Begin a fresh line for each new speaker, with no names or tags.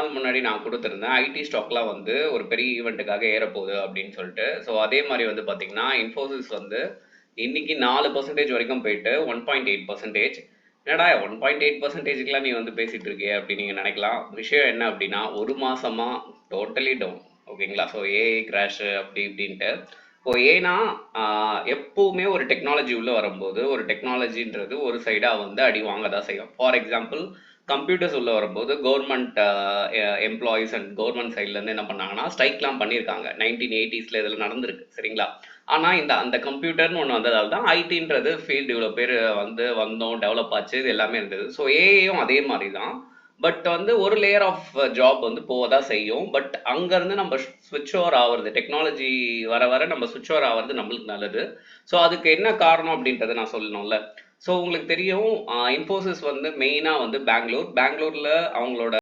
நாள் முன்னாடி நான் கொடுத்துருந்தேன் ஐடி ஸ்டாக்லாம் வந்து ஒரு பெரிய ஈவெண்ட்டுக்காக ஏறப்போகுது அப்படின்னு சொல்லிட்டு. ஸோ அதே மாதிரி வந்து பார்த்தீங்கன்னா இன்ஃபோசிஸ் வந்து இன்னைக்கு 4% வரைக்கும் போயிட்டு 1.8%. என்னடா 1.8%க்குலாம் நீ வந்து பேசிட்டு இருக்கிய அப்படின்னு நீங்கள் நினைக்கலாம். விஷயம் என்ன அப்படின்னா ஒரு மாசமா டோட்டலி டவுன். ஓகேங்களா? ஸோ ஏஐ கிராஷு அப்படி இப்படின்ட்டு. இப்போ ஏன்னா எப்பவுமே ஒரு டெக்னாலஜி உள்ள வரும்போது ஒரு டெக்னாலஜின்றது ஒரு சைடா வந்து அடி வாங்க தான் செய்யும். ஃபார் எக்ஸாம்பிள் கம்ப்யூட்டர்ஸ் உள்ள வரும்போது கவர்மெண்ட் எம்ப்ளாயீஸ் அண்ட் கவர்மெண்ட் சைட்லேருந்து என்ன பண்ணாங்கன்னா ஸ்ட்ரைக்லாம் பண்ணியிருக்காங்க. 1980s இதில் நடந்திருக்கு. சரிங்களா? ஆனால் அந்த கம்ப்யூட்டர்னு ஒன்று வந்ததால் தான் ஐடின்றது ஃபீல்டு இவ்வளோ பேர் வந்து வந்தோம், டெவலப் ஆச்சு, இது எல்லாமே இருந்தது. ஸோ ஏஐயும் அதே மாதிரி தான். பட் வந்து ஒரு லேயர் ஆஃப் ஜாப் வந்து போக தான் செய்யும். பட் அங்கேருந்து நம்ம ஸ்விட்ச் ஓவர் ஆகுறது, டெக்னாலஜி வர வர நம்ம ஸ்விட்ச் ஓவர் ஆகிறது நம்மளுக்கு நல்லது. ஸோ அதுக்கு என்ன காரணம் அப்படின்றத நான் சொல்லணும்ல. ஸோ உங்களுக்கு தெரியும் இன்ஃபோசிஸ் வந்து மெயினாக வந்து பெங்களூரில் அவங்களோட